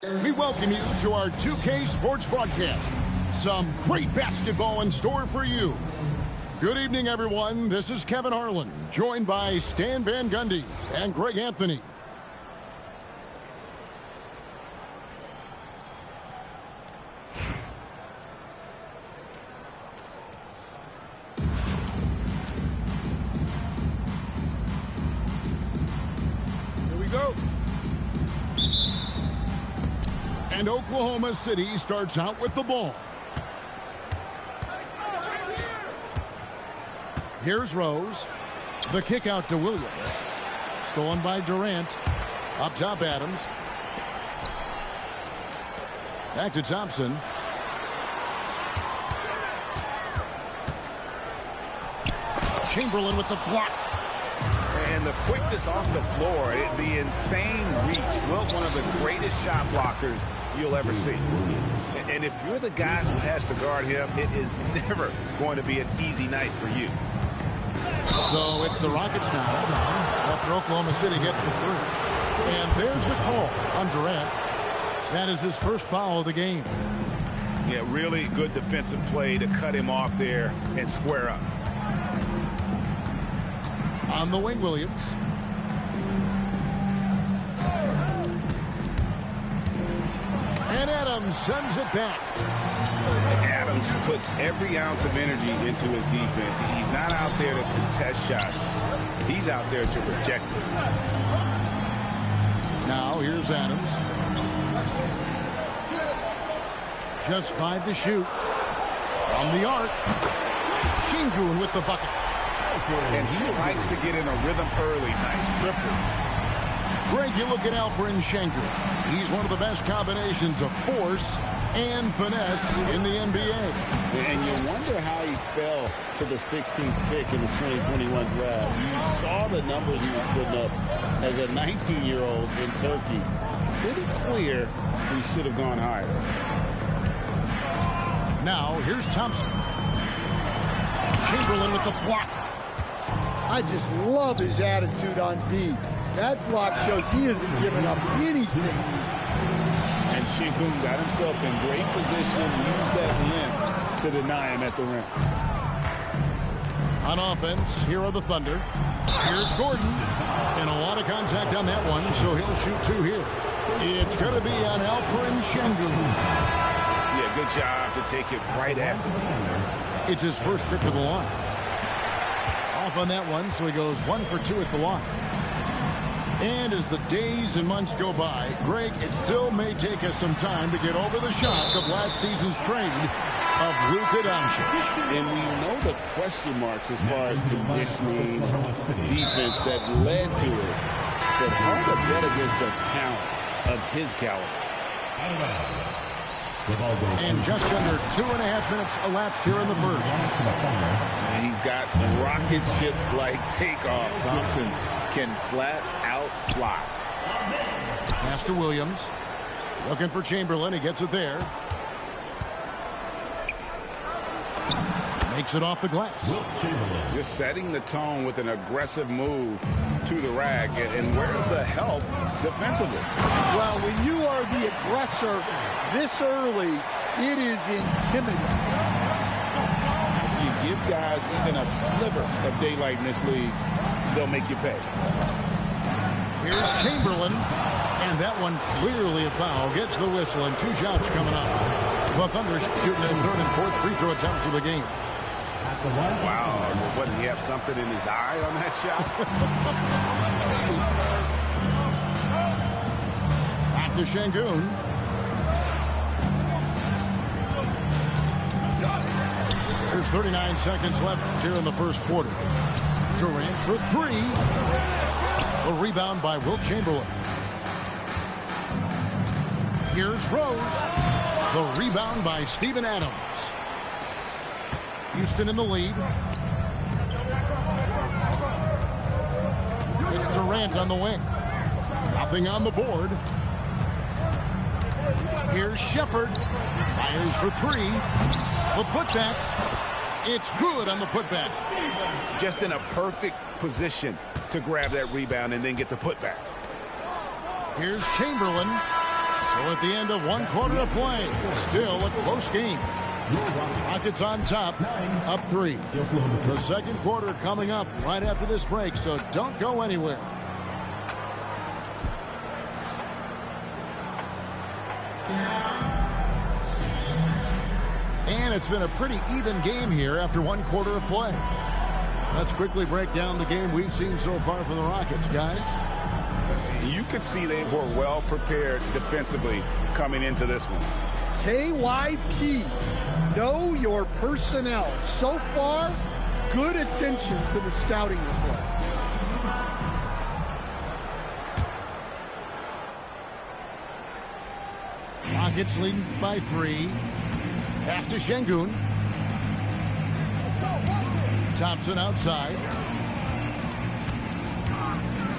We welcome you to our 2K Sports broadcast. Some great basketball in store for you. Good evening, everyone. This is Kevin Harlan, joined by Stan Van Gundy and Greg Anthony. Here we go. And Oklahoma City starts out with the ball. Here's Rose. The kick out to Williams. Stolen by Durant. Up top, Adams. Back to Thompson. Chamberlain with the block. And the quickness off the floor, the insane reach. Well, one of the greatest shot blockers you'll ever see. And if you're the guy who has to guard him, it is never going to be an easy night for you. So it's the Rockets now after Oklahoma City gets the three. And there's the call on Durant. That is his first foul of the game. Yeah, really good defensive play to cut him off there and square up. On the wing, Williams. And Adams sends it back. Adams puts every ounce of energy into his defense. He's not out there to contest shots. He's out there to reject it. Now here's Adams. Just 5 to shoot. From the arc. Şengün with the bucket. And he likes to get in a rhythm early. Nice triple. Greg, you look at Alperen Şengün. He's one of the best combinations of force and finesse in the NBA. And you wonder how he fell to the 16th pick in the 2021 draft. You saw the numbers he was putting up as a 19-year-old in Turkey. Pretty clear he should have gone higher. Now, here's Thompson. Chamberlain with the block. I just love his attitude on D. That block shows he isn't giving up anything. And Şengün got himself in great position, used that length to deny him at the rim. On offense, here are the Thunder. Here's Gordon. And a lot of contact on that one, so he'll shoot 2 here. It's going to be on Alperen Şengün. Yeah, good job to take it right at him. It's his first trip to the line. Off on that one, so he goes 1 for 2 at the line. And as the days and months go by, Greg, it still may take us some time to get over the shock of last season's trade of Luka Doncic. And we know the question marks as far as conditioning and defense that led to it. But hard to bet against the talent of his caliber. And just under 2.5 minutes elapsed here in the first. And he's got rocket ship-like takeoff. Thompson can flat out fly. Pass to Williams. Looking for Chamberlain. He gets it there. Makes it off the glass. Just setting the tone with an aggressive move to the rack. And where's the help defensively? Well, when you are the aggressor this early, it is intimidating. If you give guys even a sliver of daylight in this league, they'll make you pay. Here's Chamberlain. And that one clearly a foul. Gets the whistle and 2 shots coming up. The Thunder shooting their 3rd and 4th free throw attempts of the game. Wow, what, did he have something in his eye on that shot? Back to Şengün. There's 39 seconds left here in the first quarter. Durant for 3. A rebound by Wilt Chamberlain. Here's Rose. The rebound by Steven Adams. Houston in the lead. It's Durant on the wing. Nothing on the board. Here's Shepherd. Fires for 3. The putback. It's good on the putback. Just in a perfect position to grab that rebound and then get the putback. Here's Chamberlain. So at the end of one quarter of play, still a close game. Rockets on top, up 3. The second quarter coming up right after this break, so don't go anywhere. And it's been a pretty even game here after one quarter of play. Let's quickly break down the game we've seen so far from the Rockets, guys. You could see they were well prepared defensively coming into this one. KYP, know your personnel. So far, good attention to the scouting report. Rockets leading by 3. Pass to Şengün. Thompson outside.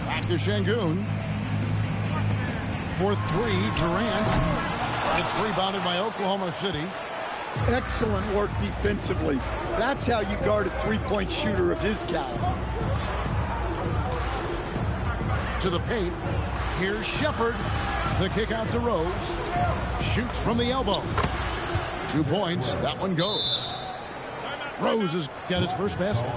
Back to Şengün. For 3, Durant. It's rebounded by Oklahoma City. Excellent work defensively. That's how you guard a three-point shooter of his caliber. To the paint. Here's Shepherd. The kick out to Rose. Shoots from the elbow. 2 points. That one goes. Rose has got his first basket.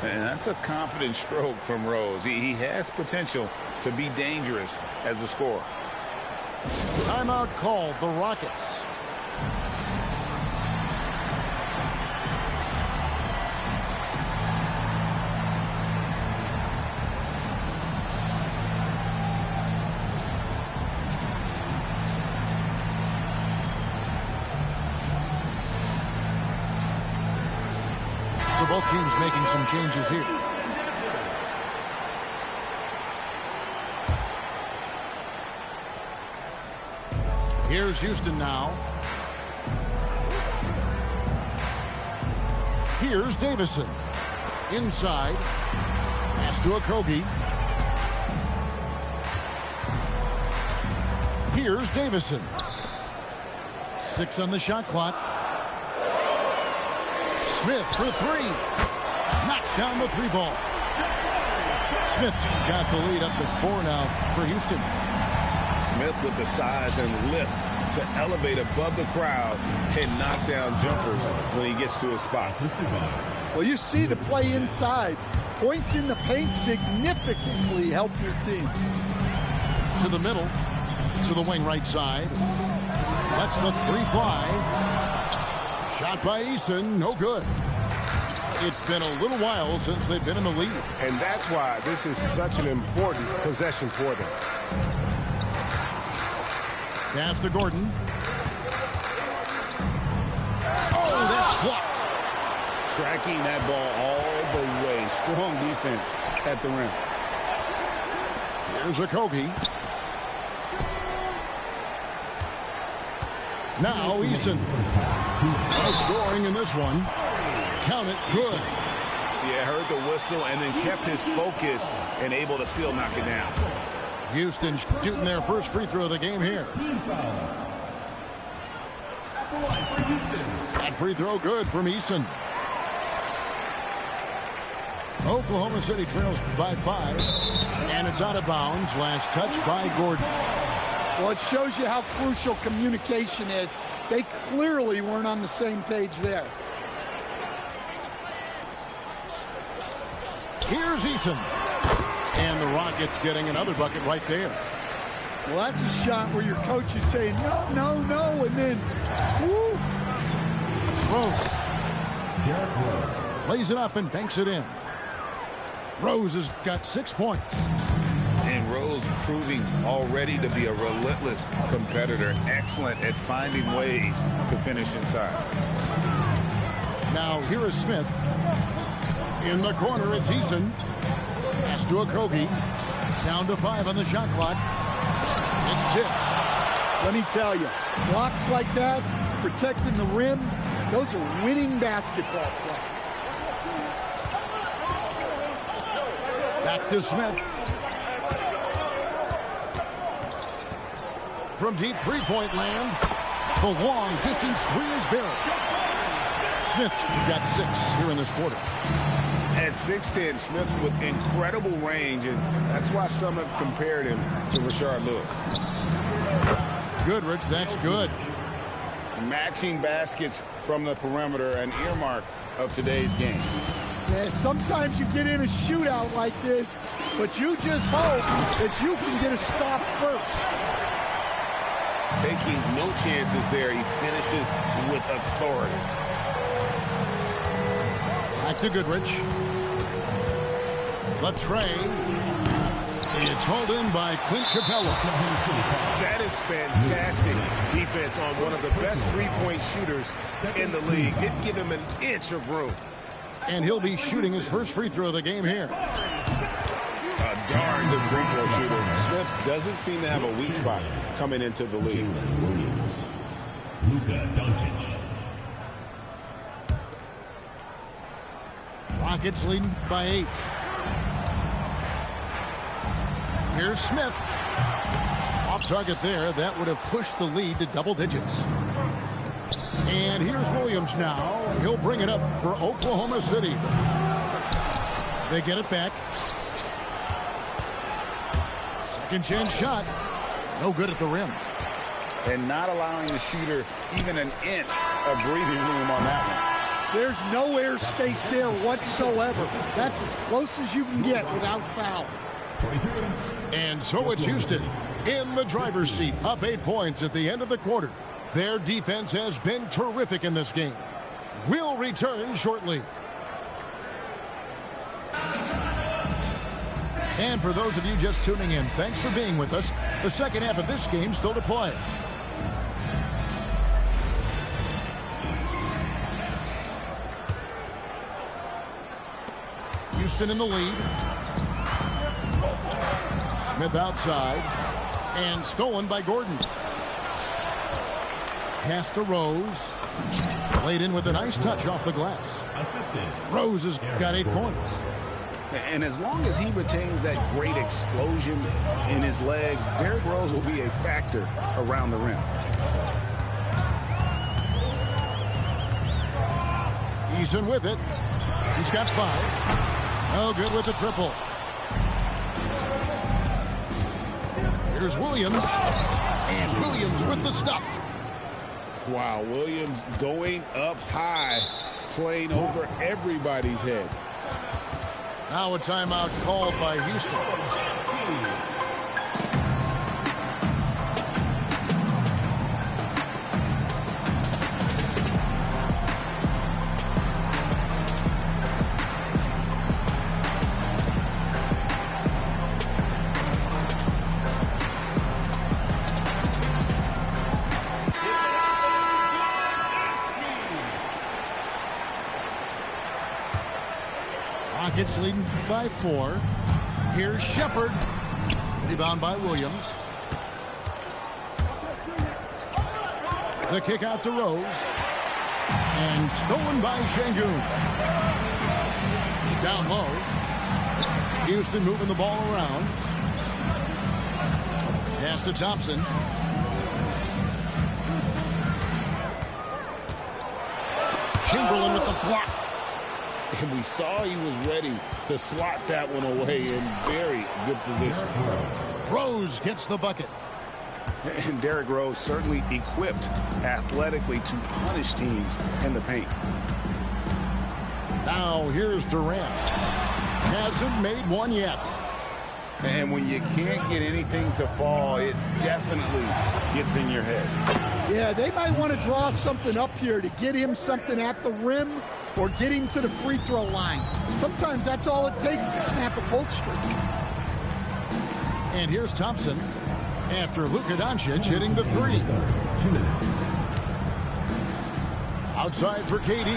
And that's a confident stroke from Rose. He has potential to be dangerous as a scorer. Timeout called, the Rockets. So both teams making some changes here. Here's Houston now. Here's Davison. Inside. Pass to Okogie. Here's Davison. 6 on the shot clock. Smith for 3. Knocks down the 3-ball. Smith's got the lead up to 4 now for Houston. Smith with the size and lift to elevate above the crowd and knock down jumpers when he gets to his spot. Well, you see the play inside. Points in the paint significantly help your team. To the middle. To the wing right side. That's the 3 fly. Shot by Eason. No good. It's been a little while since they've been in the lead. And that's why this is such an important possession for them. Pass to Gordon. Oh, that's blocked. Tracking that ball all the way. Strong defense at the rim. Here's Okogie. Now Eason. No scoring in this one. Count it. Good. Yeah, heard the whistle and then kept his focus and able to still knock it down. Houston shooting their first free throw of the game here. That free throw good from Eason. Oklahoma City trails by 5. And it's out of bounds. Last touch by Gordon. Well, it shows you how crucial communication is. They clearly weren't on the same page there. Here's Eason. And the Rockets getting another bucket right there. Well, that's a shot where your coach is saying, no, no, no, and then, woo. Rose. Lays it up and banks it in. Rose has got 6 points. And Rose proving already to be a relentless competitor. Excellent at finding ways to finish inside. Now here is Smith. In the corner, it's Eason. Pass to Okogie. Down to 5 on the shot clock. It's tipped. Let me tell you, blocks like that, protecting the rim, those are winning basketball plays. Back to Smith. From deep three-point land, the long distance 3 is buried. Smith's got 6 here in this quarter. At 6'10", Smith with incredible range, and that's why some have compared him to Rashard Lewis. good, Rich. That's good. Matching baskets from the perimeter, an earmark of today's game. Yeah, sometimes you get in a shootout like this, but you just hope that you can get a stop first. Taking no chances there. He finishes with authority. Back to Goodrich. The tray. It's hauled in by Clint Capella. That is fantastic defense on one of the best three-point shooters in the league. Didn't give him an inch of room. And he'll be shooting his first free throw of the game here. A darn good free throw shooter. Smith doesn't seem to have a weak spot coming into the league. Williams. Luka Doncic. Rockets leading by 8. Here's Smith. Off target there. That would have pushed the lead to double digits. And here's Williams now. He'll bring it up for Oklahoma City. They get it back. Second chance shot. No good at the rim. And not allowing the shooter even an inch of breathing room on that one. There's no air space there whatsoever. That's as close as you can get without foul. And so it's Houston in the driver's seat, up 8 points at the end of the quarter. Their defense has been terrific in this game. We'll return shortly. And for those of you just tuning in, thanks for being with us. The second half of this game still to play. Houston in the lead. Smith outside. And stolen by Gordon. Pass to Rose. Laid in with a nice touch off the glass. Rose has got 8 points. And as long as he retains that great explosion in his legs, Derrick Rose will be a factor around the rim. Eason with it. He's got 5. No good with the triple. Here's Williams. And Williams with the stuff. Wow, Williams going up high, playing over everybody's head. Now a timeout called by Houston. Rockets leading by 4. Here's Shepard. Rebound by Williams. The kick out to Rose. And stolen by Şengün. Down low. Houston moving the ball around. Pass to Thompson. Chamberlain with the block. And we saw he was ready to swat that one away in very good position. Rose gets the bucket. And Derrick Rose certainly equipped athletically to punish teams in the paint. Now here's Durant. Hasn't made one yet. And when you can't get anything to fall, it definitely gets in your head. Yeah, they might want to draw something up here to get him something at the rim or get him to the free throw line. Sometimes that's all it takes to snap a cold streak. And here's Thompson after Luka Doncic hitting the 3. 2 minutes. Outside for KD.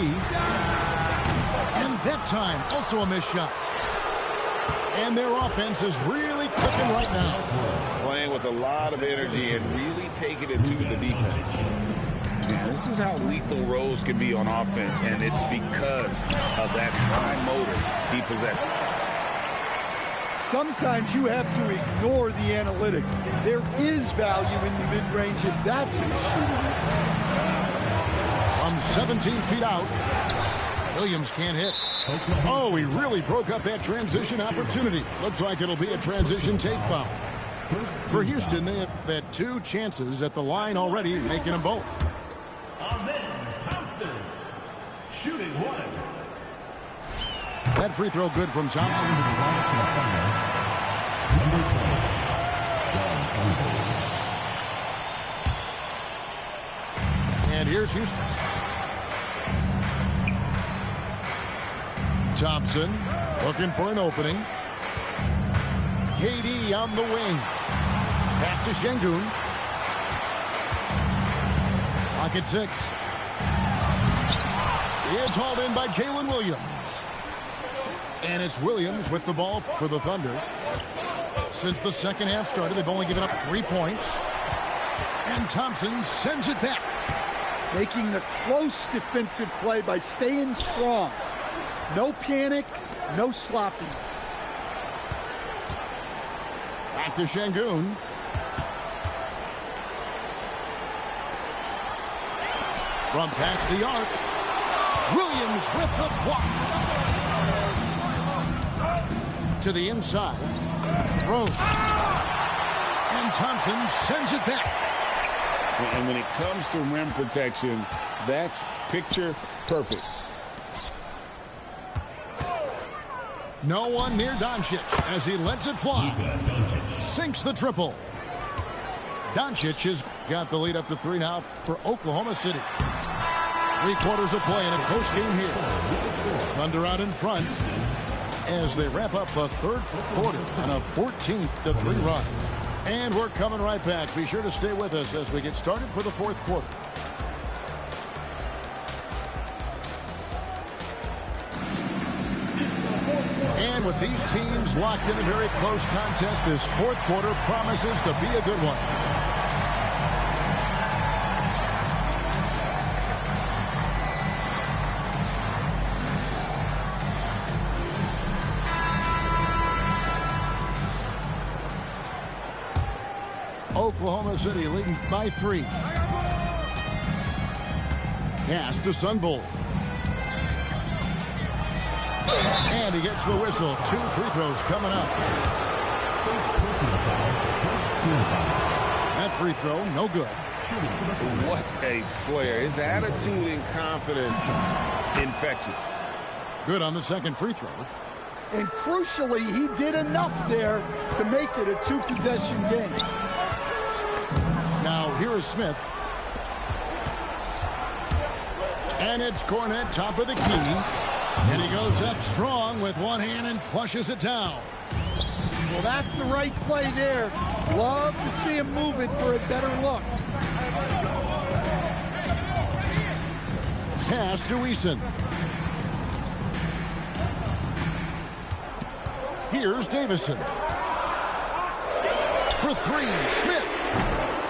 And that time, also a missed shot. And their offense is really clicking right now. Playing with a lot of energy and really taking it to the defense. Yeah, this is how lethal Rose can be on offense, and it's because of that high motor he possesses. Sometimes you have to ignore the analytics. There is value in the mid-range, and that's a shooting. From 17 feet out, Williams can't hit. Oh, he really broke up that transition opportunity. Looks like it'll be a transition take foul. For Houston, they have had 2 chances at the line already, making them both. Amen Thompson, shooting 1. That free throw good from Thompson. Number 20, John Sunday. And here's Houston. Thompson looking for an opening. KD on the wing. Pass to Şengün. Pocket 6. It's hauled in by Jalen Williams. And it's Williams with the ball for the Thunder. Since the second half started, they've only given up 3 points. And Thompson sends it back. Making the close defensive play by staying strong. No panic, no sloppiness. Back to Şengün. From past the arc. Williams with the block. To the inside. Rose. And Thompson sends it back. And when it comes to rim protection, that's picture perfect. No one near Doncic as he lets it fly. Luka Doncic. Sinks the triple. Doncic has got the lead up to 3 now for Oklahoma City. 3 quarters of play in a close game here. Thunder out in front as they wrap up the 3rd quarter on a 14-3 run. And we're coming right back. Be sure to stay with us as we get started for the 4th quarter. And with these teams locked in a very close contest, this 4th quarter promises to be a good one. Oklahoma City leading by 3. Pass to Sunvold. And he gets the whistle. 2 free throws coming up. That free throw, no good. What a player. His attitude and confidence, infectious. Good on the 2nd free throw. And crucially, he did enough there to make it a 2-possession game. Now, here is Smith. And it's Cornette, top of the key. And he goes up strong with one hand and flushes it down. Well, that's the right play there. Love to see him move it for a better look. Pass to Eason. Here's Davison. For 3, Smith.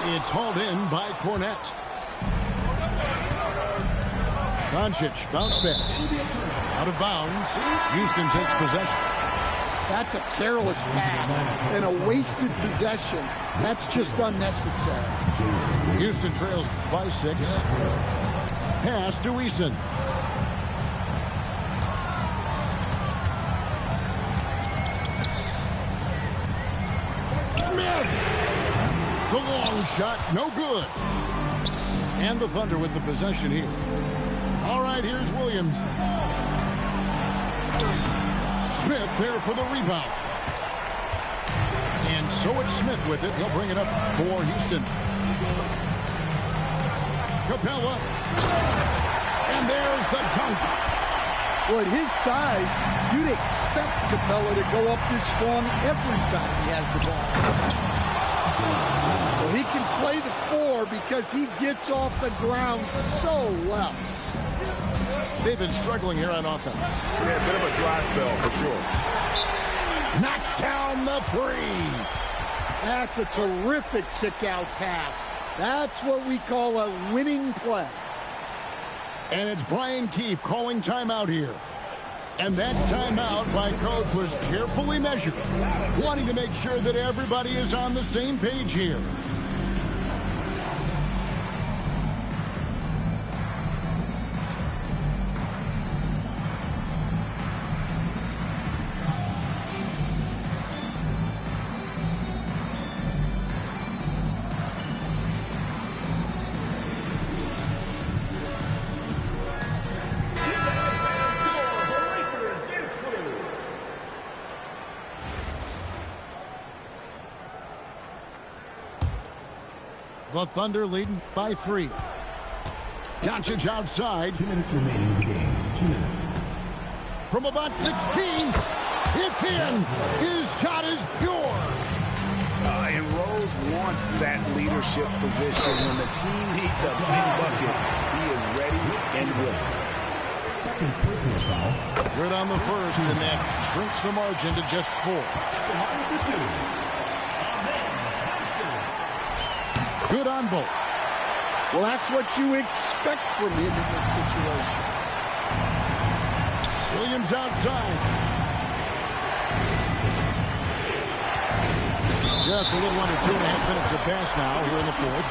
It's hauled in by Cornette. Doncic, bounce back. Out of bounds. Houston takes possession. That's a careless pass and a wasted possession. That's just unnecessary. Houston trails by 6. Pass to Eason. Smith! The long shot, no good. And the Thunder with the possession here. All right, here's Williams. Smith there for the rebound. And so it's Smith with it. He'll bring it up for Houston. Capella. And there's the dunk. Well, at his size, you'd expect Capella to go up this strong every time he has the ball. Well, he can play the 4 because he gets off the ground so well. They've been struggling here on offense. Yeah, a bit of a dry spell for sure. Knocks down the 3. That's a terrific kick-out pass. That's what we call a winning play. And it's Brian Keefe calling timeout here. And that timeout by coach was carefully measured, wanting to make sure that everybody is on the same page here. The Thunder leading by 3. Doncic outside. 2 minutes remaining in the game. 2 minutes. From about 16. It's in. His shot is pure. And Rose wants that leadership position. When the team needs a big bucket, he is ready and willing. Second personal foul. Good on the first, and that shrinks the margin to just 4. The line for 2. Amen Thompson. Good on both. Well, that's what you expect from him in this situation. Williams outside. Just a little under 2.5 minutes have passed now here in the 4th.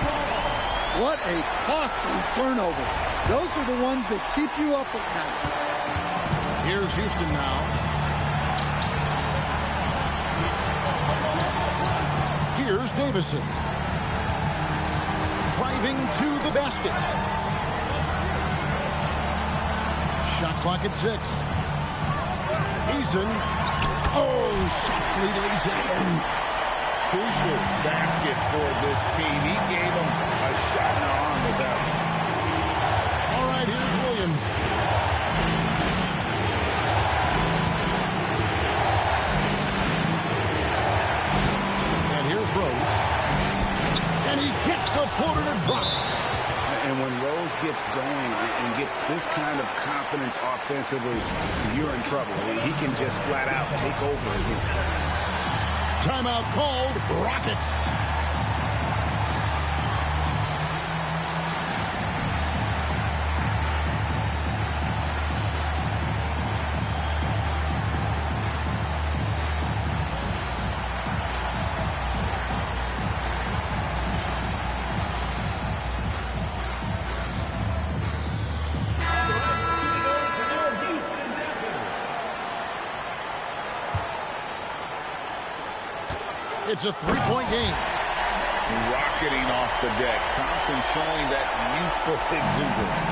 What a costly turnover. Those are the ones that keep you up at night. Here's Houston now. Here's Davison. Driving to the basket. Shot clock at 6. Eason. Oh, softly lays it in. Crucial basket for this team. He gave them a shot in the arm with that one. All right, here's Williams. And here's Rose. And he gets the floater to drop it. And when Rose gets going and gets this kind of confidence offensively, you're in trouble. He can just flat out take over again. Timeout called. Rockets. It's a 3-point game. Rocketing off the deck. Thompson showing that youthful exuberance.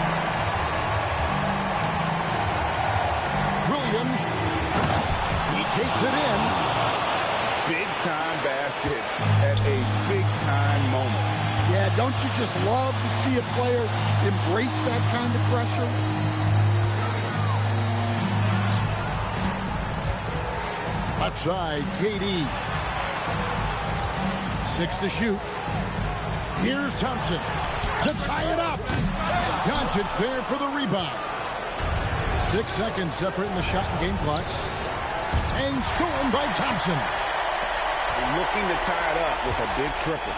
Williams. He takes it in. Big-time basket at a big-time moment. Yeah, don't you just love to see a player embrace that kind of pressure? Left side, KD. 6 to shoot. Here's Thompson to tie it up. Doncic there for the rebound. 6 seconds separating the shot and game clocks. And stolen by Thompson. Looking to tie it up with a big triple.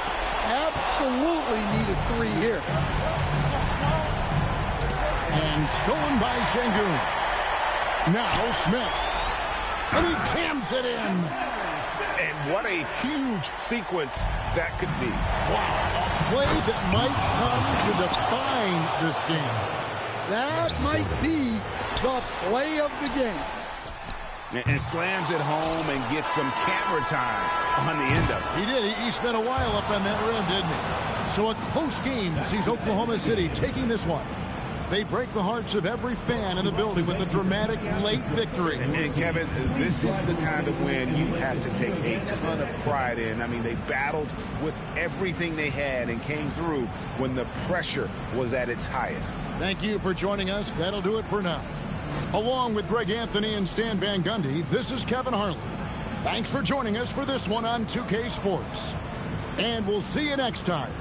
Absolutely need a 3 here. And stolen by Şengün. Now Smith. And he cams it in. And what a huge sequence that could be. Wow, a play that might come to define this game. That might be the play of the game. And slams it home and gets some camera time on the end of it. He did. He spent a while up on that rim, didn't he? So a close game sees Oklahoma City taking this one. They break the hearts of every fan in the building with a dramatic late victory. And Kevin, this is the kind of win you have to take a ton of pride in. I mean, they battled with everything they had and came through when the pressure was at its highest. Thank you for joining us. That'll do it for now. Along with Greg Anthony and Stan Van Gundy, this is Kevin Harlan. Thanks for joining us for this one on 2K Sports. And we'll see you next time.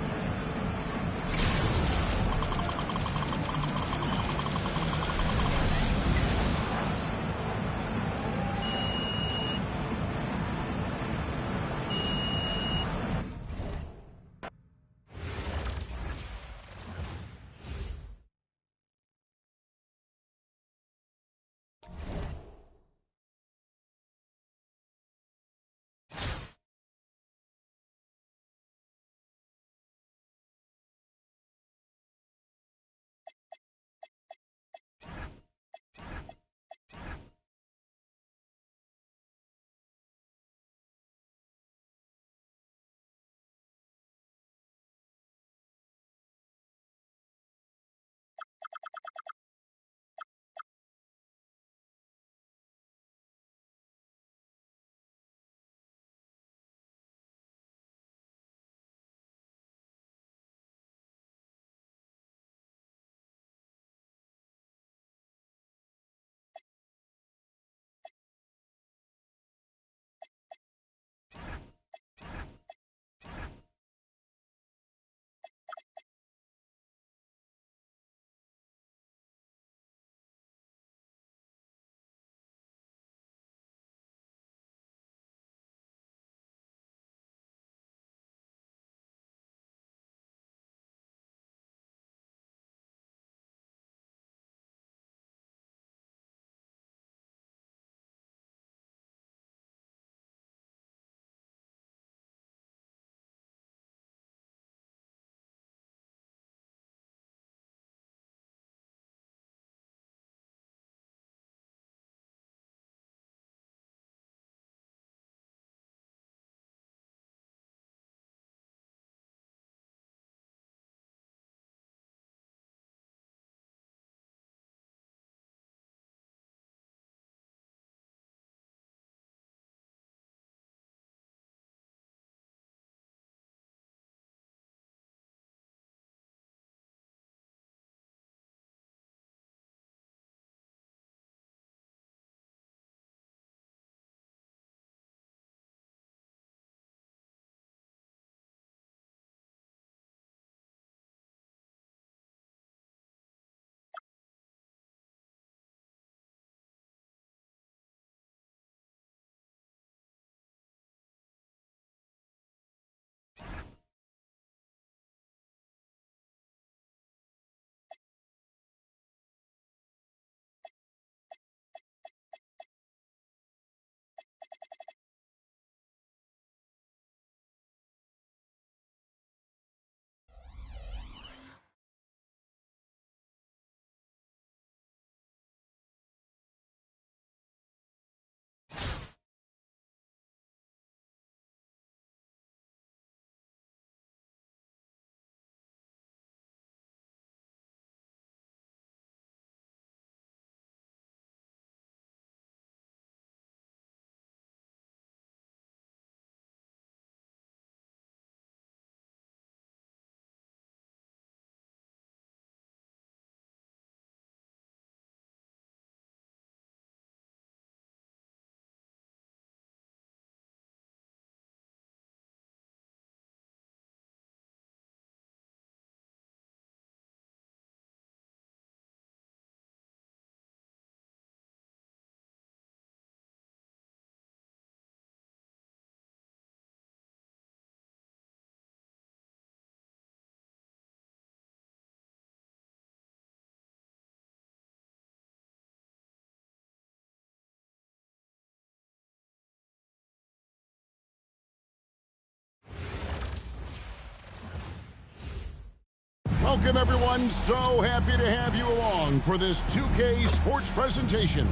Welcome, everyone. So happy to have you along for this 2K Sports presentation.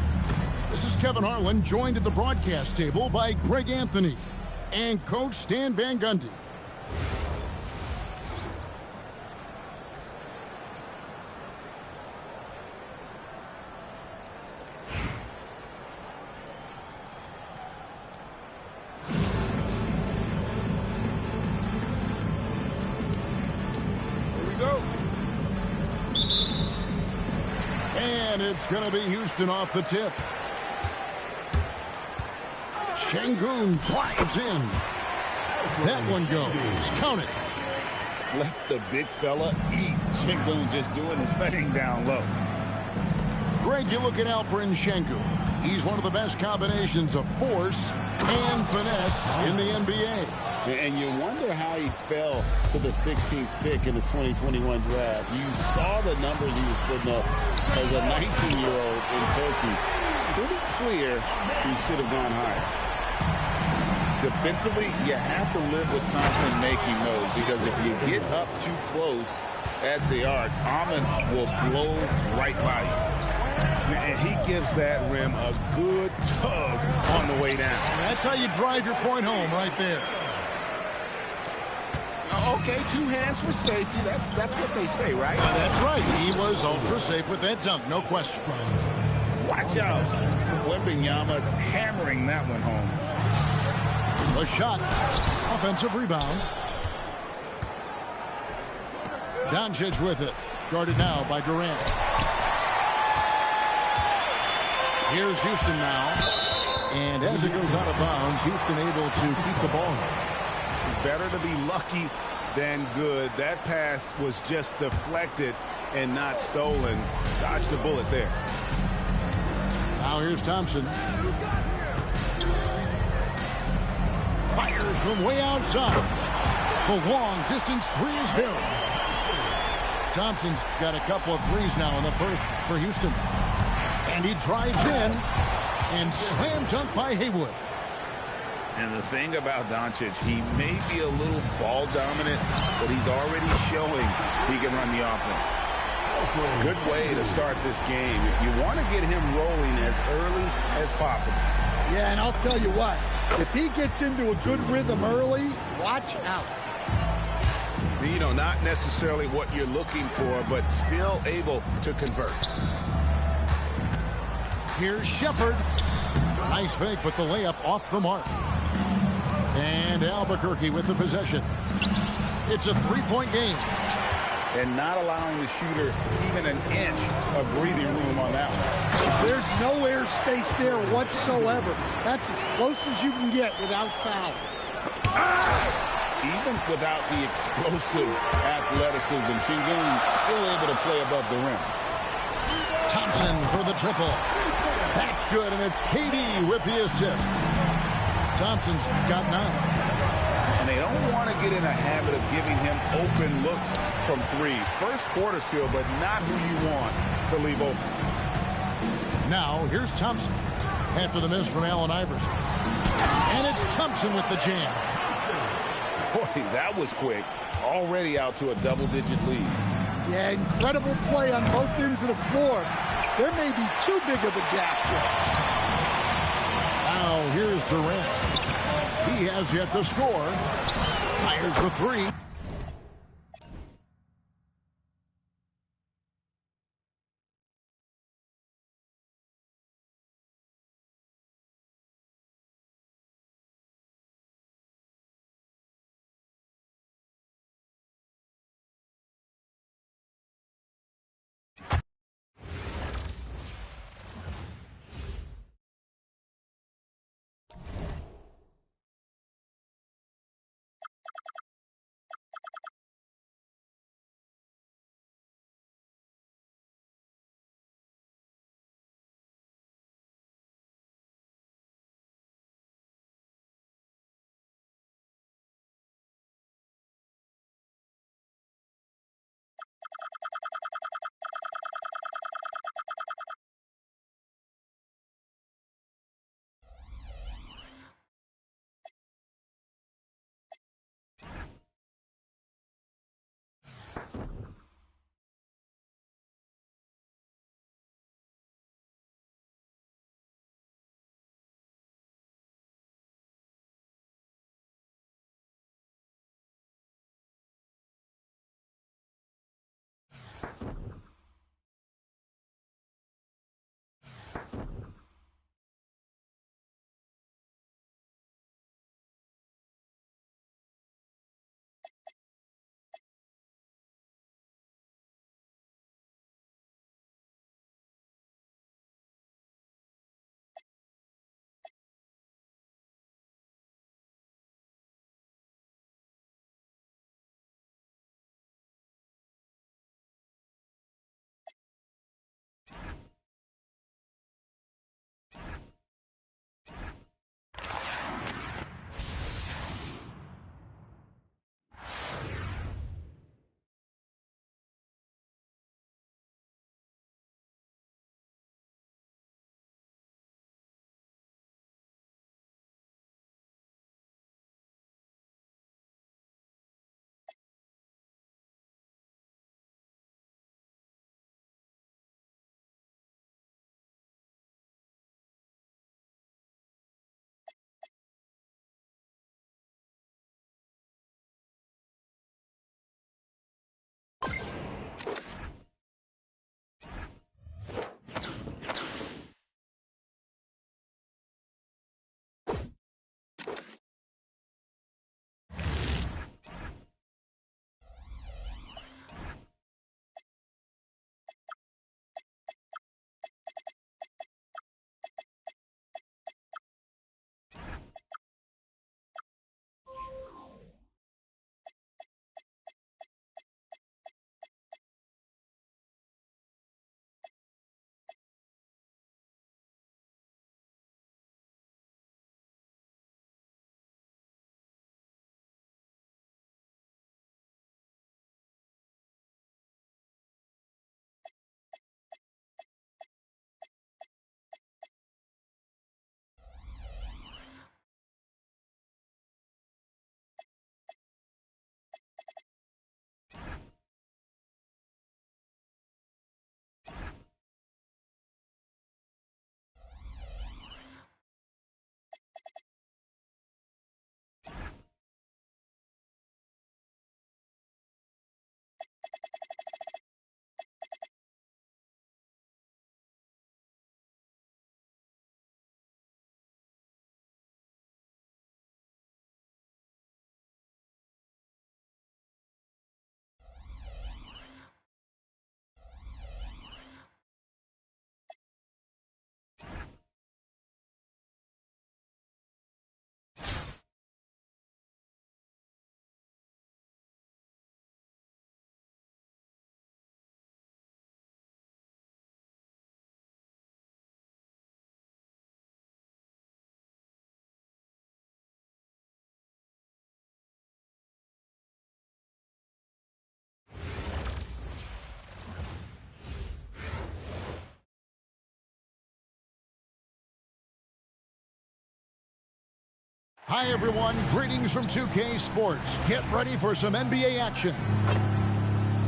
This is Kevin Harlan, joined at the broadcast table by Greg Anthony and Coach Stan Van Gundy. And it's going to be Houston off the tip. Şengün drives in. That one goes. Count it. Let the big fella eat. Şengün just doing his thing down low. Greg, you're looking out for Şengün. He's one of the best combinations of force and finesse in the NBA. And you wonder how he fell to the 16th pick in the 2021 draft. You saw the numbers he was putting up as a 19-year-old in Turkey. Pretty clear he should have gone higher. Defensively, you have to live with Thompson making those, because if you get up too close at the arc, Ahmed will blow right by you. And he gives that rim a good tug on the way down. That's how you drive your point home right there. Okay, two hands for safety. That's what they say, right? That's right. He was ultra safe with that dunk, no question. Watch out. Wembanyama hammering that one home. The shot. Offensive rebound. Doncic with it. Guarded now by Durant. Here's Houston now. And as it goes out of bounds, Houston able to keep the ball. Better to be lucky than good. That pass was just deflected and not stolen. Dodged the bullet there. Now here's Thompson. Fires from way outside. The long distance three is buried. Thompson's got a couple of threes now in the first for Houston. And he drives in and slam dunk by Haywood. And the thing about Doncic, he may be a little ball dominant, but he's already showing he can run the offense. Good way to start this game. You want to get him rolling as early as possible. Yeah, and I'll tell you what, if he gets into a good rhythm early, watch out. You know, not necessarily what you're looking for, but still able to convert. Here's Shepherd. Nice fake, but the layup off the mark. And Albuquerque with the possession. It's a three-point game. And not allowing the shooter even an inch of breathing room on that one. There's no air space there whatsoever. That's as close as you can get without foul. Even without the explosive athleticism, Şengün still able to play above the rim. Thompson for the triple. That's good, and it's KD with the assist. Thompson's got 9. And they don't want to get in a habit of giving him open looks from three. First quarter still, but not who you want to leave open. Now, here's Thompson after the miss from Allen Iverson. And it's Thompson with the jam. Boy, that was quick. Already out to a double-digit lead. Yeah, incredible play on both ends of the floor. There may be too big of a gap here. Now, here's Durant. He has yet to score. Fires the three. Hi, everyone. Greetings from 2K Sports. Get ready for some NBA action.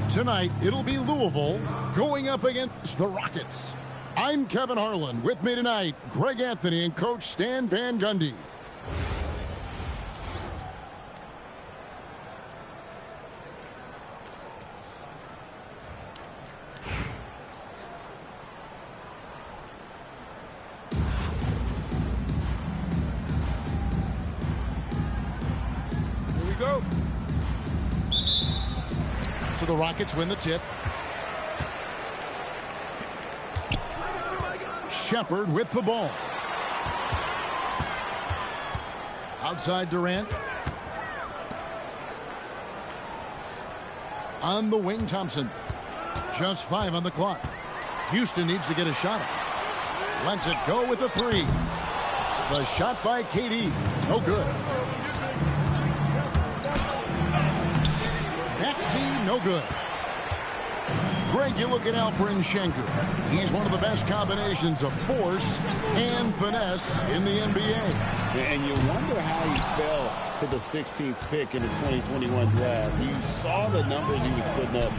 Tonight, it'll be Louisville going up against the Rockets. I'm Kevin Harlan. With me tonight, Greg Anthony and Coach Stan Van Gundy. Go. So the Rockets win the tip. Shepard with the ball. Outside Durant. On the wing, Thompson. Just 5 on the clock. Houston needs to get a shot off. Lets it go with a 3. The shot by KD. No good. No good. Greg, you're looking out for Schengen. He's one of the best combinations of force and finesse in the NBA. And you wonder how he fell to the 16th pick in the 2021 draft. You saw the numbers he was putting up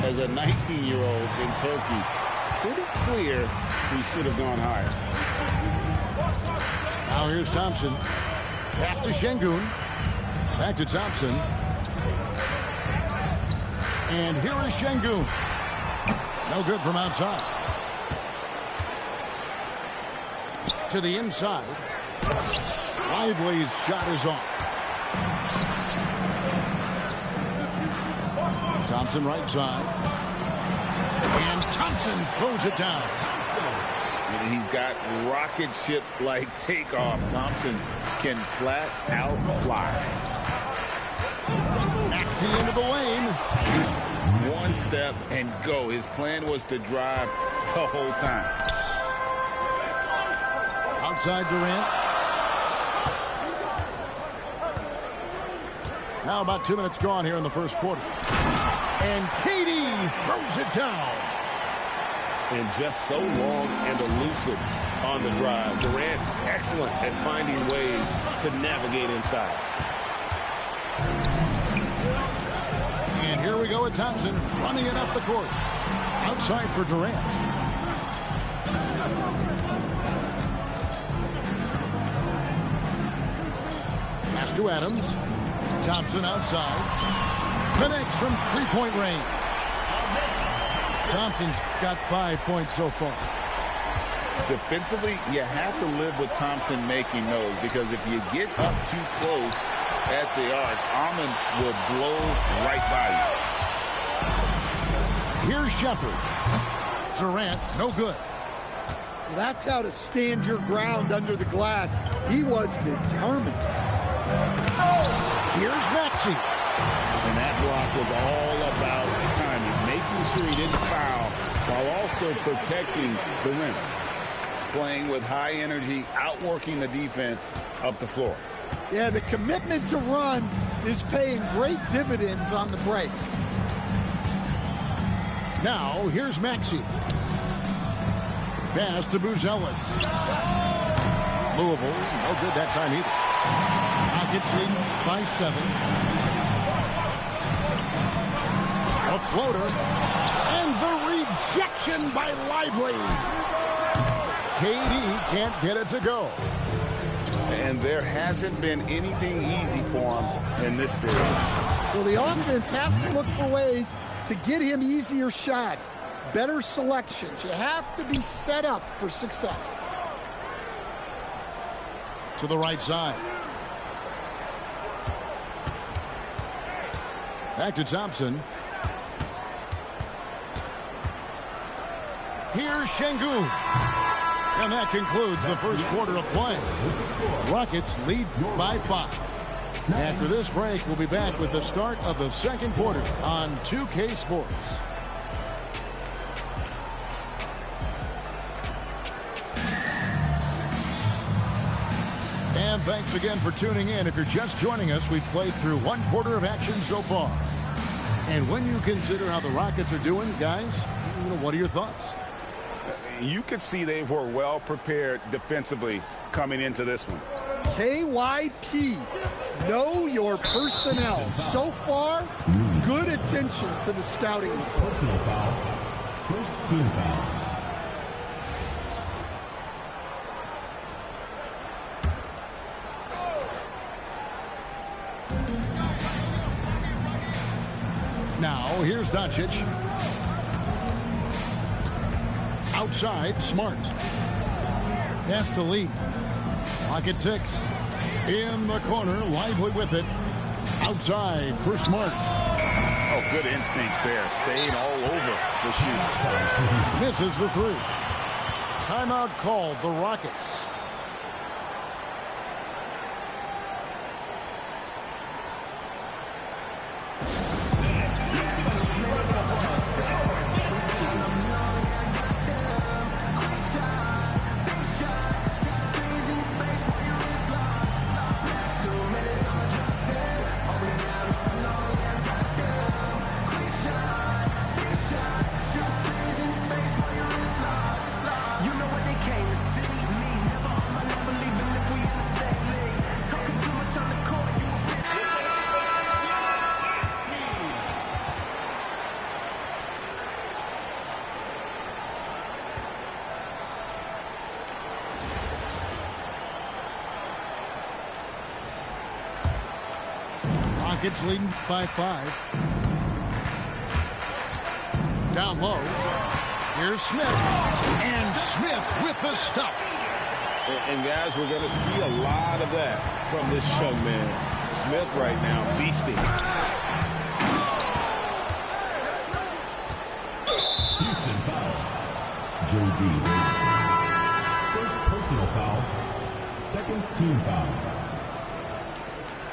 as a 19-year-old in Turkey. Pretty clear he should have gone higher. Now here's Thompson. Pass to Şengün. Back to Thompson. And here is Şengün. No good from outside. To the inside. Lively's shot is off. Thompson right side. And Thompson throws it down. And he's got rocket ship-like takeoff. Thompson can flat out fly. Maxey into the lane. One step and go. His plan was to drive the whole time. Outside Durant. Now about 2 minutes gone here in the first quarter. And KD throws it down. And just so long and elusive on the drive. Durant excellent at finding ways to navigate inside. And here we go with Thompson running it up the court. Outside for Durant. Pass to Adams. Thompson outside. Connects from three-point range. Thompson's got 5 points so far. Defensively, you have to live with Thompson making those, because if you get up too close at the arc, Ahmed will blow right by you. Here's Shepard. Durant, no good. That's how to stand your ground under the glass. He was determined. Here's Maxey. And that block was all about timing, making sure he didn't foul while also protecting the rim. Playing with high energy, outworking the defense up the floor. Yeah, the commitment to run is paying great dividends on the break. Now, here's Maxey. Pass to Buzelis. Louisville, no good that time either. Rockets lead by 7. A floater. And the rejection by Lively. KD can't get it to go. And there hasn't been anything easy for him in this period. Well, the offense has to look for ways to get him easier shots, better selections. You have to be set up for success. To the right side. Back to Thompson. Here's Şengün. And that concludes the first quarter of play. Rockets lead by 5. After this break, we'll be back with the start of the second quarter on 2K Sports. And thanks again for tuning in. If you're just joining us, we've played through 1 quarter of action so far. And when you consider how the Rockets are doing, guys, what are your thoughts? You could see they were well prepared defensively coming into this one. KYP. Know your personnel. So far, good attention to the scouting report. Personal foul. First team foul. Now, here's Doncic. Outside, Smart. Pass to Lee. Clock at 6. In the corner, Lively with it. Outside for Smart. Oh, good instincts there. Staying all over the shoot. Misses the 3. Timeout called, the Rockets. Rockets leading by 5. Down low. Here's Smith. And Smith with the stuff. And guys, we're going to see a lot of that from this young man. Smith right now, beasting. Houston foul. J.D. First personal foul. Second team foul.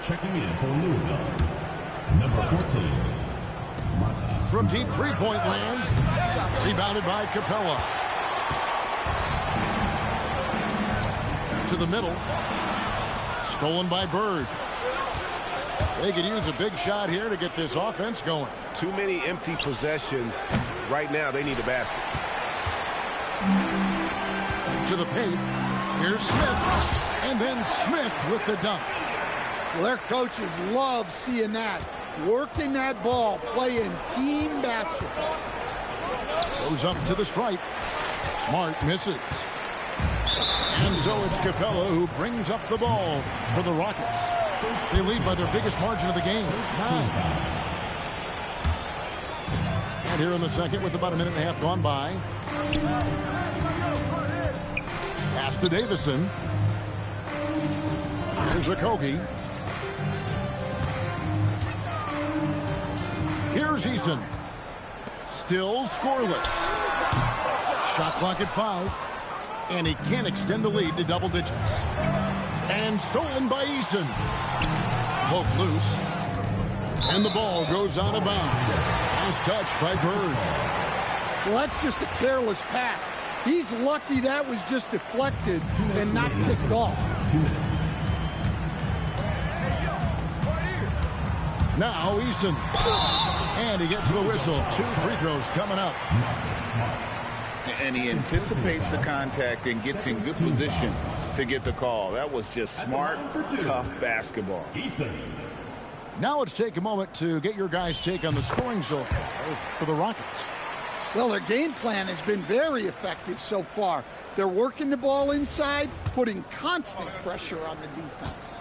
Checking in for Louisville. Number 14. Matas. From deep three-point land. Rebounded by Capella. To the middle. Stolen by Bird. They could use a big shot here to get this offense going. Too many empty possessions. Right now, they need a basket. To the paint. Here's Smith. And then Smith with the dunk. Well, their coaches love seeing that. Working that ball, playing team basketball. Goes up to the stripe. Smart misses. And so it's Capella who brings up the ball for the Rockets. They lead by their biggest margin of the game, 9. And here in the second with about a minute and a half gone by. Pass to Davison. Here's Okogie. Here's Eason. Still scoreless. Shot clock at 5. And he can't extend the lead to double digits. And stolen by Eason. Poked loose. And the ball goes out of bounds. Nice touch by Bird. Well, that's just a careless pass. He's lucky that was just deflected and not picked off. 2 minutes. Now Eason. And he gets the whistle. 2 free throws coming up. And he anticipates the contact and gets in good position to get the call. That was just smart, tough basketball. Now let's take a moment to get your guys' take on the scoring so far for the Rockets. Well, their game plan has been very effective so far. They're working the ball inside, putting constant pressure on the defense.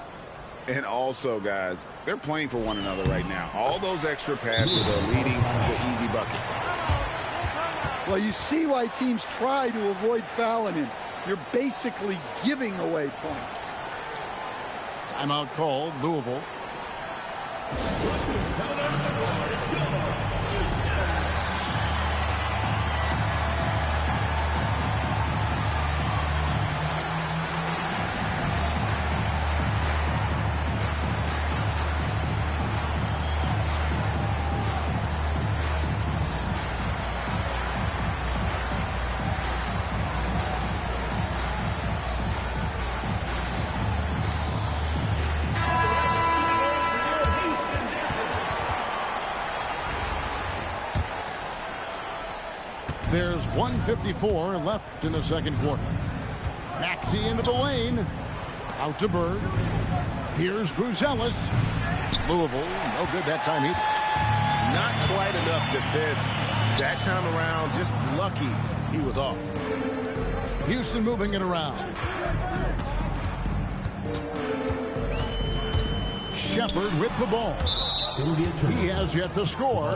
And also, guys, they're playing for one another right now. All those extra passes are leading to easy buckets. Well, you see why teams try to avoid fouling him. You're basically giving away points. Timeout called, Louisville. There's 1:54 left in the second quarter. Maxey into the lane. Out to Bird. Here's Buzelis. Louisville, no good that time either. Not quite enough defense that time around. Just lucky he was off. Houston moving it around. Shepard with the ball. He has yet to score.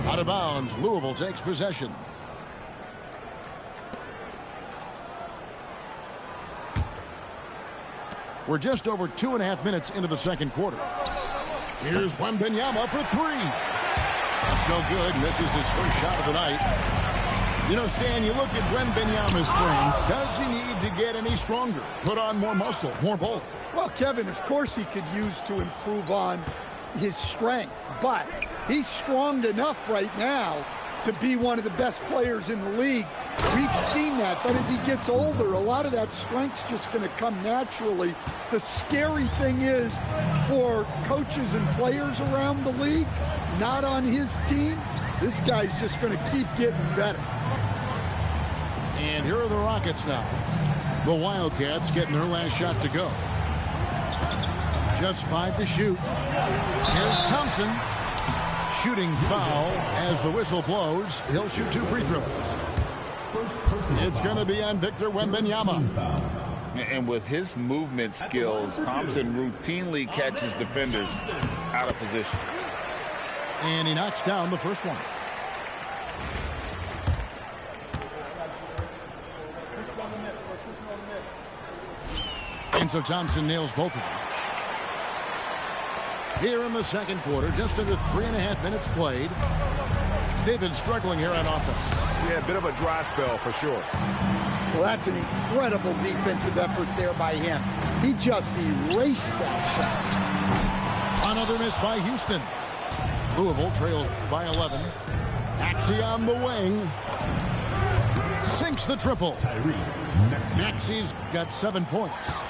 Out of bounds. Louisville takes possession. We're just over 2.5 minutes into the second quarter. Here's Wembanyama for three. That's no good. Misses his first shot of the night. You know, Stan, you look at Wembanyama's frame. Does he need to get any stronger? Put on more muscle, more bulk? Well, Kevin, of course he could use to improve on his strength, but he's strong enough right now to be one of the best players in the league. We've seen that, but as he gets older, a lot of that strength's just going to come naturally. The scary thing is for coaches and players around the league, not on his team, this guy's just going to keep getting better. And here are the Rockets now. The Wildcats getting their last shot to go. Just 5 to shoot. Here's Thompson. Shooting foul as the whistle blows. He'll shoot 2 free throws. It's going to be on Victor Wembanyama. And with his movement skills, Thompson routinely catches defenders out of position. And he knocks down the first one. And so Thompson nails both of them. Here in the second quarter, just under 3.5 minutes played. They've been struggling here on offense. Yeah, a bit of a dry spell for sure. Well, that's an incredible defensive effort there by him. He just erased that shot. Another miss by Houston. Louisville trails by 11. Maxey on the wing. Sinks the triple. Maxey's got 7 points.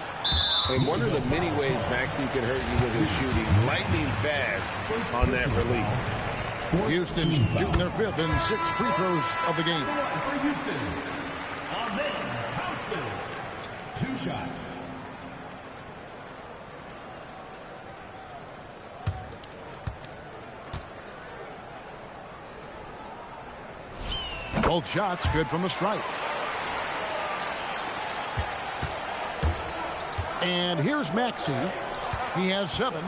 And one of the many ways Maxey can hurt you with his shooting, lightning fast on that release. Houston shooting their 5th and 6 free throws of the game. For Houston, Amen Thompson. 2 shots. Both shots good from the stripe. And here's Maxey. He has 7.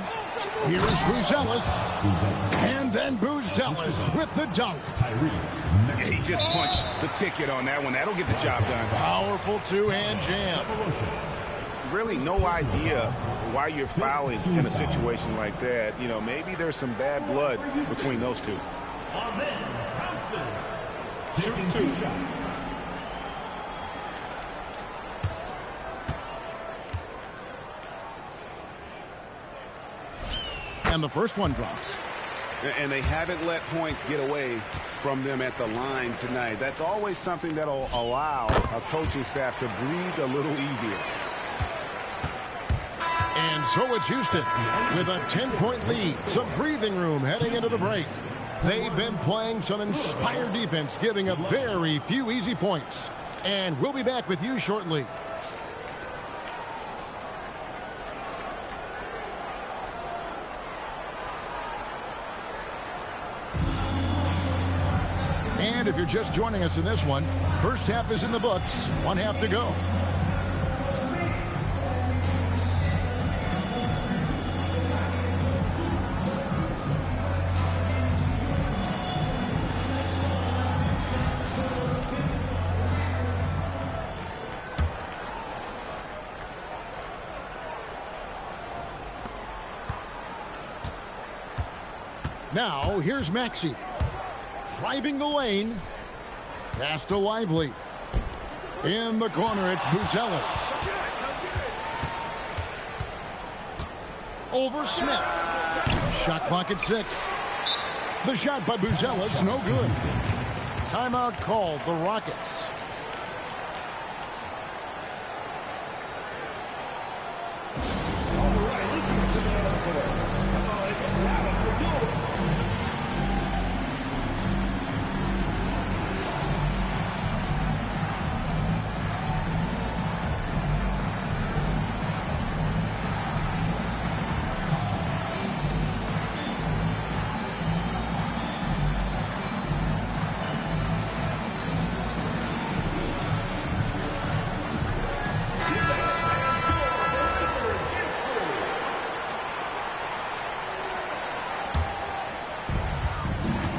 Here's Buzelis. And then Buzelis with the dunk. He just punched the ticket on that one. That'll get the job done. Powerful 2-hand jam. Really no idea why you're fouling in a situation like that. You know, maybe there's some bad blood between those two. Amen Thompson. Shooting 2 shots. And the first one drops. And they haven't let points get away from them at the line tonight. That's always something that'll allow a coaching staff to breathe a little easier. And so it's Houston with a 10-point lead. Some breathing room heading into the break. They've been playing some inspired defense, giving up very few easy points. And we'll be back with you shortly. And if you're just joining us in this one, first half is in the books. 1 half to go. Now, here's Maxey. Driving the lane. Pass to Lively. In the corner, it's Buzelis. Over Smith. Shot clock at 6. The shot by Buzelis, no good. Timeout called, the Rockets.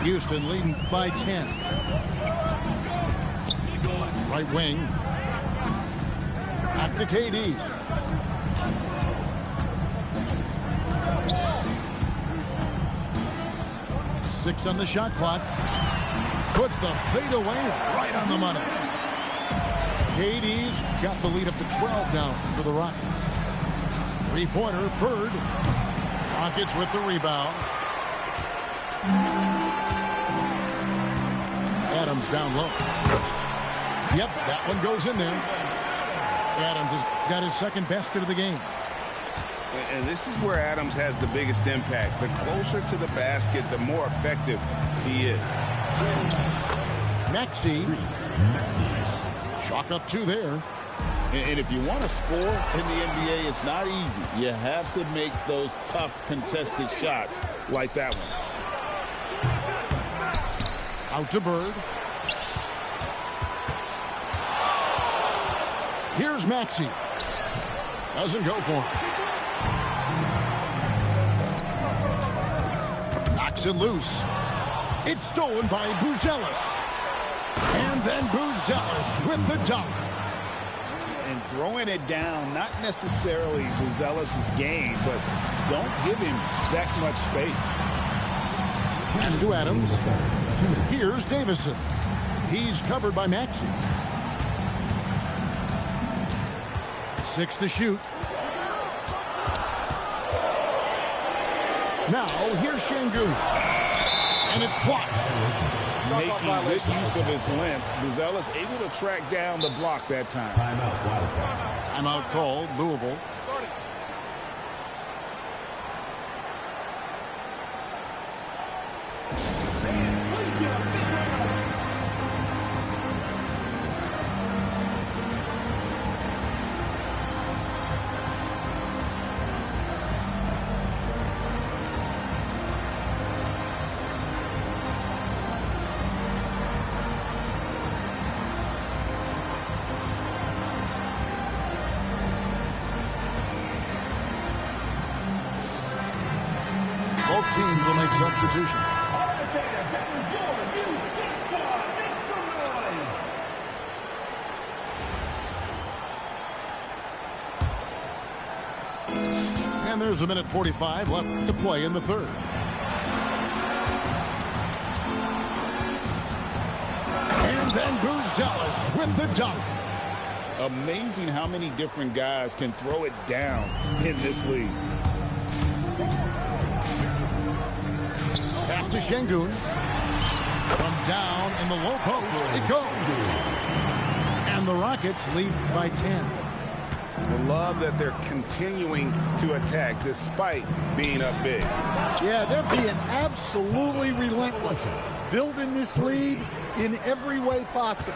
Houston leading by 10. Right wing. Back to KD. Six on the shot clock. Puts the fadeaway right on the money. KD's got the lead up to 12 now for the Rockets. Three-pointer, Bird. Rockets with the rebound. Adams down low. Yep, that one goes in there. Adams has got his second basket of the game. And this is where Adams has the biggest impact. The closer to the basket, the more effective he is. Maxey. Chalk up two there. And if you want to score in the NBA, it's not easy. You have to make those tough contested shots like that one. Out to Bird. Here's Maxey. Doesn't go for him. Knocks it loose. It's stolen by Buzelis. And then Buzelis with the dunk. And throwing it down, not necessarily Buzelis' game, but don't give him that much space. Pass to Adams. Here's Davison. He's covered by Maxey. 6 to shoot. Now, here's Şengün. And it's blocked. Making good use of his length. Buzelis able to track down the block that time. Timeout called, Louisville. Both teams will make substitutions. And there's a minute 45 left to play in the third. And then Buzelis with the dunk. Amazing how many different guys can throw it down in this league. Pass to Şengün. From down in the low post, it goes. And the Rockets lead by 10. I love that they're continuing to attack despite being up big. Yeah, they're being absolutely relentless. Building this lead in every way possible.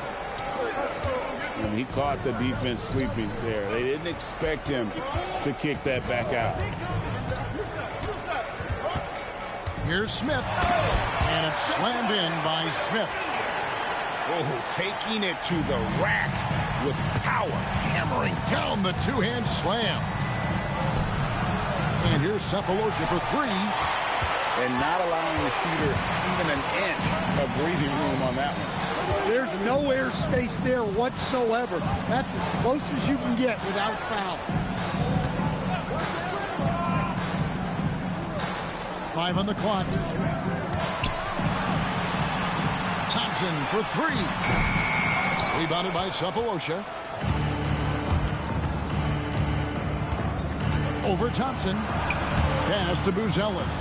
And he caught the defense sleeping there. They didn't expect him to kick that back out. Here's Smith. And it's slammed in by Smith. Oh, taking it to the rack with power. Hammering down the two-hand slam. And here's Cephalosha for three. And not allowing the shooter even an inch of breathing room on that one. There's no air space there whatsoever. That's as close as you can get without foul. 5 on the clock. Thompson for three. Rebounded by Cephalosha. Over Thompson. Pass to Buzelis.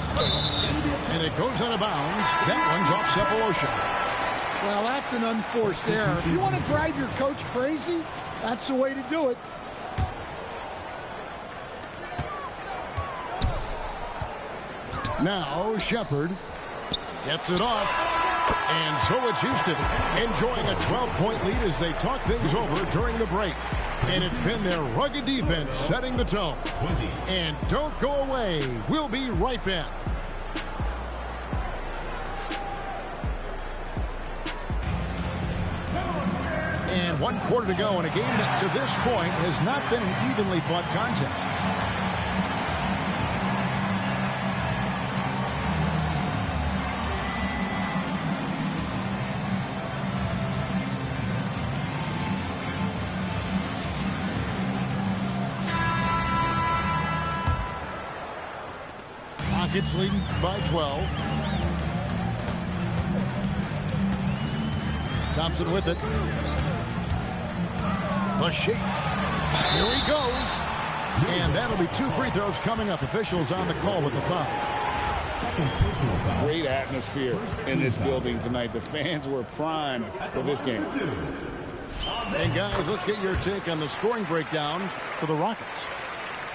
And it goes out of bounds. That one's off Cephalosha. Well, that's an unforced error. If you want to drive your coach crazy, that's the way to do it. Now Shepard gets it off. And so it's Houston enjoying a 12-point lead as they talk things over during the break. And it's been their rugged defense setting the tone. And don't go away. We'll be right back. And 1 quarter to go in a game that to this point has not been an evenly fought contest. Rockets leading by 12. Thompson with it. The shake. Here he goes. And that'll be 2 free throws coming up. Officials on the call with the foul. Great atmosphere in this building tonight. The fans were primed for this game. And guys, let's get your take on the scoring breakdown for the Rockets.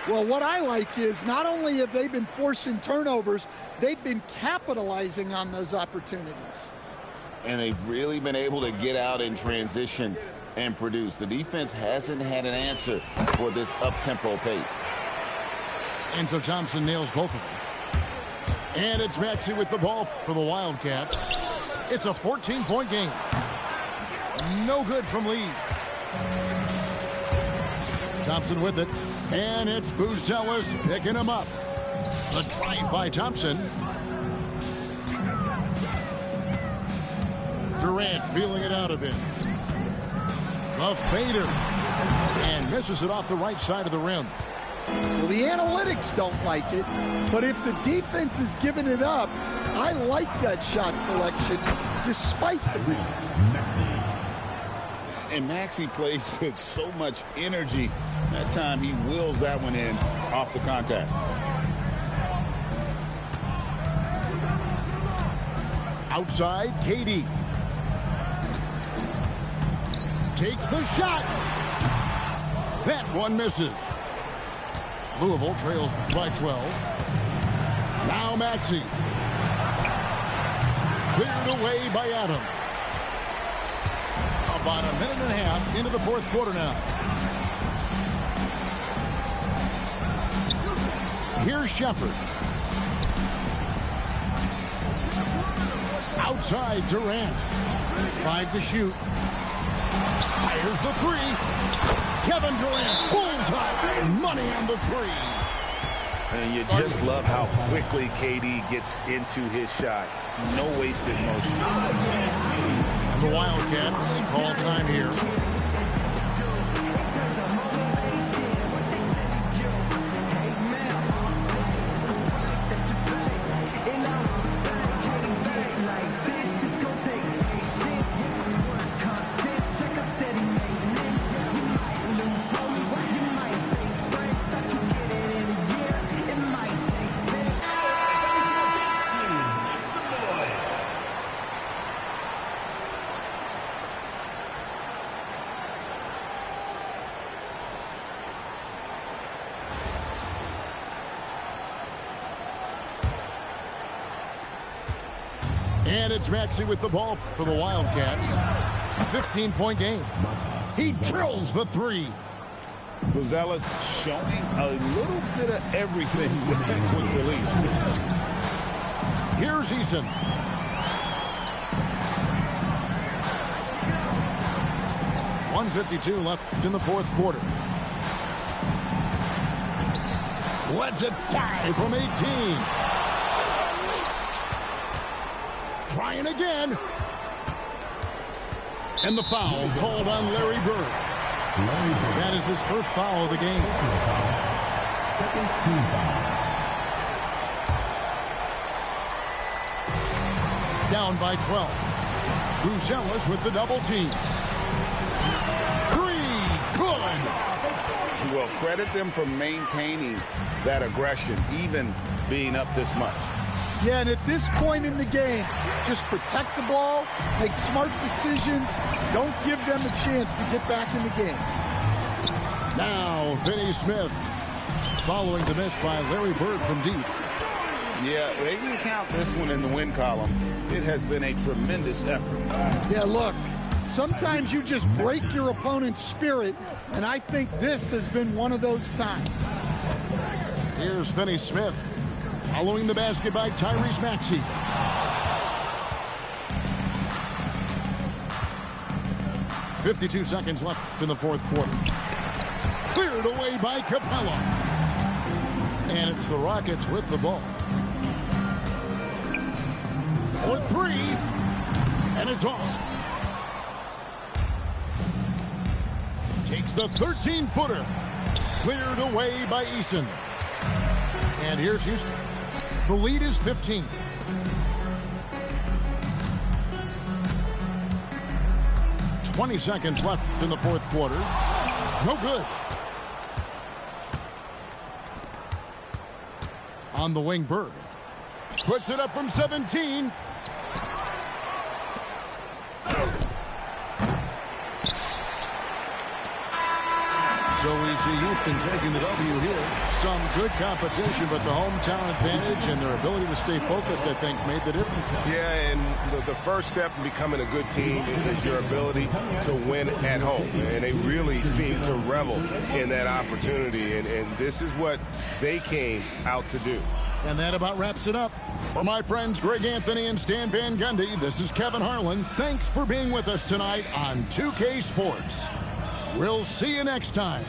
Well, what I like is not only have they been forcing turnovers, they've been capitalizing on those opportunities. And they've really been able to get out in transition and produce. The defense hasn't had an answer for this up-tempo pace. And so Thompson nails both of them. And it's Maxey with the ball for the Wildcats. It's a 14-point game. No good from Lee. Thompson with it. And it's Buzelis picking him up. The drive by Thompson. Durant feeling it out of him. The fader. And misses it off the right side of the rim. Well, the analytics don't like it, but if the defense is giving it up, I like that shot selection despite the miss. And Maxey plays with so much energy. That time he wills that one in off the contact. Outside, KD. Takes the shot. That one misses. Louisville trails by 12. Now Maxey. Cleared away by Adam. About a minute and a half into the fourth quarter now. Here's Shepard. Outside Durant. 5 to shoot. Fires the 3. Kevin Durant, bullseye, money on the 3. And you just love how quickly KD gets into his shot. No wasted motion. And the Wildcats call time here. And it's Maxey with the ball for the Wildcats. A 15-point game. He drills the 3. Buzelis showing a little bit of everything with that quick release. Here's Eason. .152 left in the fourth quarter. Lets it fly from 18. Trying again. And the foul called on Larry Bird. That is his first foul of the game. Second team foul. Down by 12. Buzelis with the double team. 3. Good. Well, credit them for maintaining that aggression, even being up this much. Yeah, and at this point in the game, just protect the ball, make smart decisions, don't give them a chance to get back in the game. Now, Ps5 following the miss by Larry Bird from deep. Yeah, they can count this one in the win column. It has been a tremendous effort. Yeah, look, sometimes you just break your opponent's spirit, and I think this has been one of those times. Here's Ps5 following the basket by Tyrese Maxey. .52 seconds left in the fourth quarter. Cleared away by Capella. And it's the Rockets with the ball. For 3. And it's off. Takes the 13-footer. Cleared away by Eason. And here's Houston. The lead is 15. "20 seconds left in the fourth quarter. No good. On the wing, Bird. Puts it up from 17. So we see Houston taking the W here. Some good competition, but the hometown advantage and their ability to stay focused, I think, made the difference. Yeah, and the first step in becoming a good team is your ability to win at home. And they really seem to revel in that opportunity. And this is what they came out to do. And that about wraps it up. For my friends Greg Anthony and Stan Van Gundy, this is Kevin Harlan. Thanks for being with us tonight on 2K Sports. We'll see you next time.